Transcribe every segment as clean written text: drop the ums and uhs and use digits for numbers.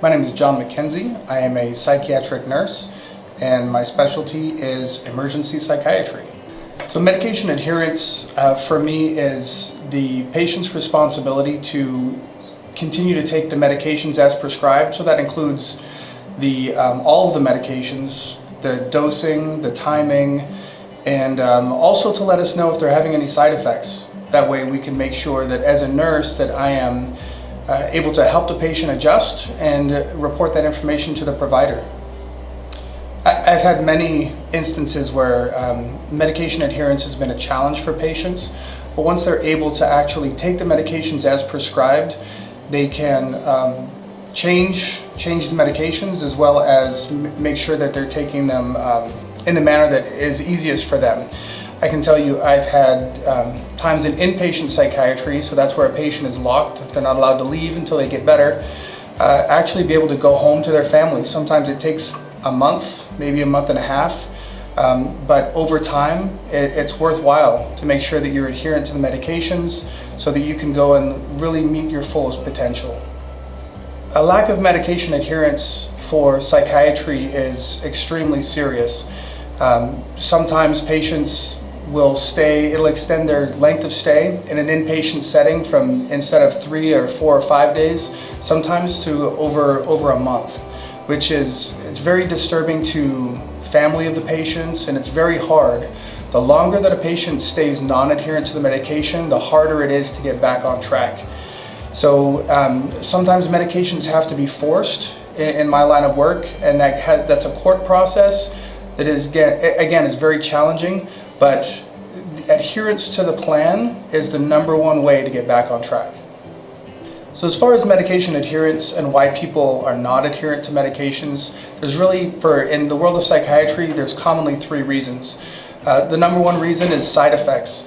My name is John Mackenzie. I am a psychiatric nurse and my specialty is emergency psychiatry. So medication adherence for me is the patient's responsibility to continue to take the medications as prescribed. So that includes all of the medications, the dosing, the timing, and also to let us know if they're having any side effects. That way we can make sure that as a nurse that I am able to help the patient adjust and report that information to the provider. I've had many instances where medication adherence has been a challenge for patients, but once they're able to actually take the medications as prescribed, they can change the medications as well as make sure that they're taking them in the manner that is easiest for them. I can tell you I've had times in inpatient psychiatry, so that's where a patient is locked, they're not allowed to leave until they get better, actually be able to go home to their family. Sometimes it takes a month, maybe a month and a half, but over time it's worthwhile to make sure that you're adherent to the medications so that you can go and really meet your fullest potential. A lack of medication adherence for psychiatry is extremely serious. Sometimes patients will it'll extend their length of stay in an inpatient setting from instead of 3 or 4 or 5 days, sometimes to over a month, which it's very disturbing to family of the patients, and it's very hard. The longer that a patient stays non-adherent to the medication, the harder it is to get back on track. So sometimes medications have to be forced in my line of work, and that's a court process that is again is very challenging, but adherence to the plan is the #1 way to get back on track. So as far as medication adherence and why people are not adherent to medications, there's really, in the world of psychiatry, there's commonly 3 reasons. The #1 reason is side effects.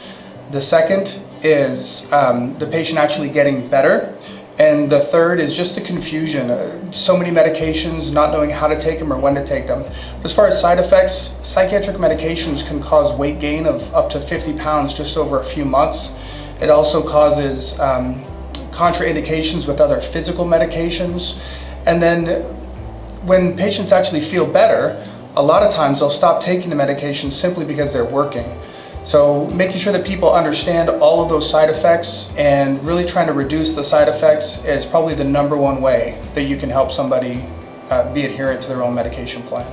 The second is the patient actually getting better. And the third is just the confusion. So many medications, not knowing how to take them or when to take them. As far as side effects, psychiatric medications can cause weight gain of up to 50 pounds just over a few months. It also causes contraindications with other physical medications. And then when patients actually feel better, a lot of times they'll stop taking the medication simply because they're working. So making sure that people understand all of those side effects and really trying to reduce the side effects is probably the #1 way that you can help somebody be adherent to their own medication plan.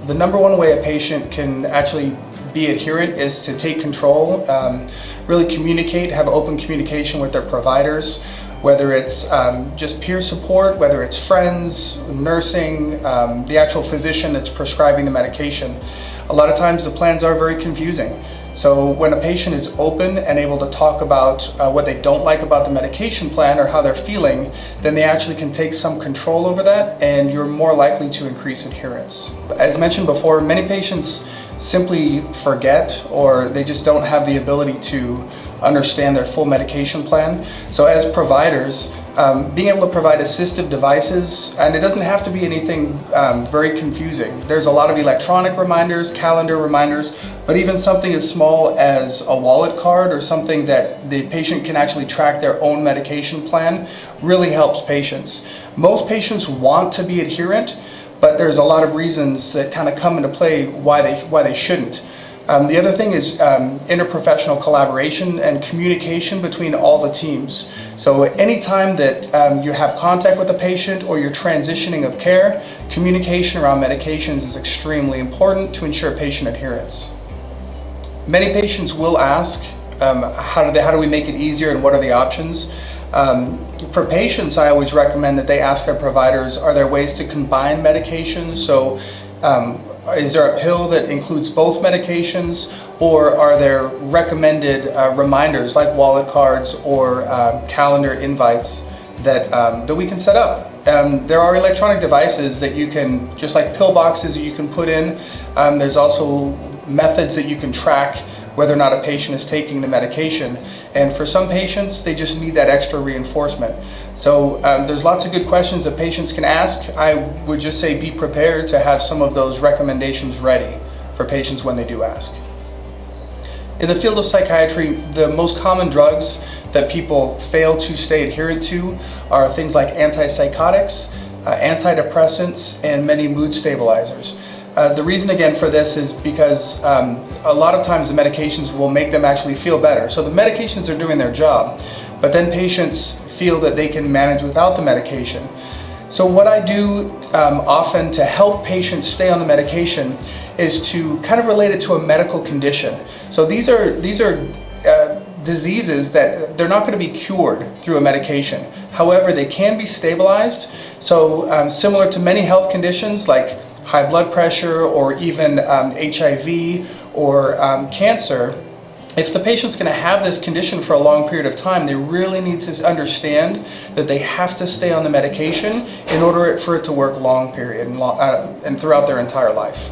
The #1 way a patient can actually be adherent is to take control, really communicate, have open communication with their providers, whether it's just peer support, whether it's friends, nursing, the actual physician that's prescribing the medication. A lot of times the plans are very confusing. So when a patient is open and able to talk about what they don't like about the medication plan or how they're feeling, then they actually can take some control over that and you're more likely to increase adherence. As mentioned before, many patients simply forget or they just don't have the ability to understand their full medication plan. So as providers, being able to provide assistive devices, and it doesn't have to be anything very confusing. There's a lot of electronic reminders, calendar reminders, but even something as small as a wallet card or something that the patient can actually track their own medication plan really helps patients. Most patients want to be adherent, but there's a lot of reasons that kind of come into play why they shouldn't. The other thing is interprofessional collaboration and communication between all the teams. So anytime that you have contact with a patient or you're transitioning of care, communication around medications is extremely important to ensure patient adherence. Many patients will ask, how do we make it easier and what are the options? For patients, I always recommend that they ask their providers, are there ways to combine medications? So is there a pill that includes both medications, or are there recommended reminders like wallet cards or calendar invites that we can set up? There are electronic devices that you can, just like pill boxes that you can put in. There's also methods that you can track whether or not a patient is taking the medication. And for some patients, they just need that extra reinforcement. So there's lots of good questions that patients can ask. I would just say be prepared to have some of those recommendations ready for patients when they do ask. In the field of psychiatry, the most common drugs that people fail to stay adherent to are things like antipsychotics, antidepressants, and many mood stabilizers. The reason again for this is because a lot of times the medications will make them actually feel better. So the medications are doing their job, but then patients feel that they can manage without the medication. So what I do often to help patients stay on the medication is to kind of relate it to a medical condition. So these are diseases that they're not going to be cured through a medication. However, they can be stabilized. So similar to many health conditions like high blood pressure or even HIV or cancer, if the patient's going to have this condition for a long period of time, they really need to understand that they have to stay on the medication in order for it to work long period and throughout their entire life.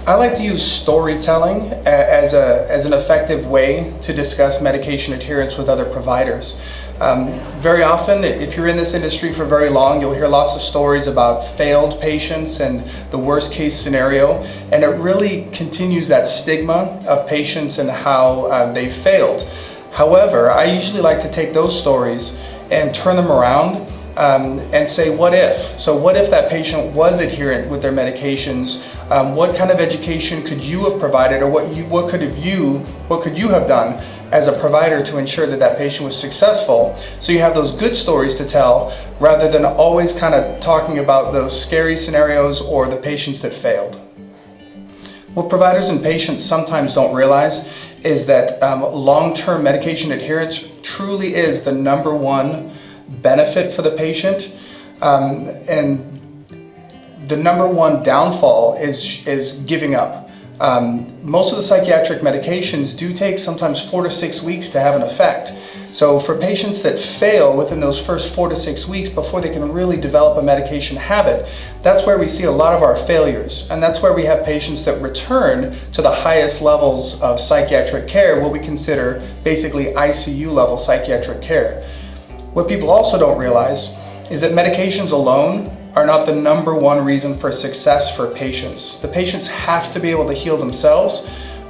I like to use storytelling as an effective way to discuss medication adherence with other providers. Very often, if you're in this industry for very long, you'll hear lots of stories about failed patients and the worst case scenario, and it really continues that stigma of patients and how they failed. However, I usually like to take those stories and turn them around and say, what if? So what if that patient was adherent with their medications? What kind of education could you have provided, or what could you have done as a provider to ensure that that patient was successful? So you have those good stories to tell rather than always kind of talking about those scary scenarios or the patients that failed. What providers and patients sometimes don't realize is that long-term medication adherence truly is the #1 benefit for the patient, and the #1 downfall is giving up. Most of the psychiatric medications do take sometimes 4 to 6 weeks to have an effect. So for patients that fail within those first 4 to 6 weeks before they can really develop a medication habit, that's where we see a lot of our failures. And that's where we have patients that return to the highest levels of psychiatric care, what we consider basically ICU level psychiatric care. What people also don't realize is that medications alone are not the #1 reason for success for patients. The patients have to be able to heal themselves,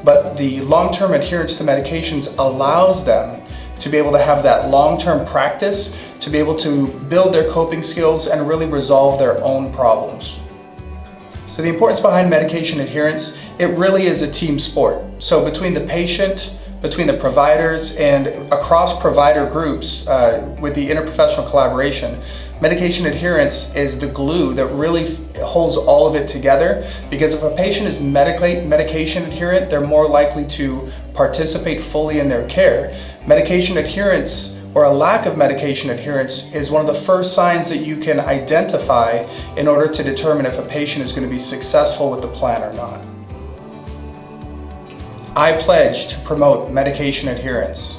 but the long-term adherence to medications allows them to be able to have that long-term practice, to be able to build their coping skills and really resolve their own problems. So the importance behind medication adherence, it really is a team sport. So between the patient, between the providers, and across provider groups with the interprofessional collaboration, medication adherence is the glue that really holds all of it together, because if a patient is medication adherent, they're more likely to participate fully in their care. Medication adherence or a lack of medication adherence is one of the first signs that you can identify in order to determine if a patient is going to be successful with the plan or not. I pledge to promote medication adherence.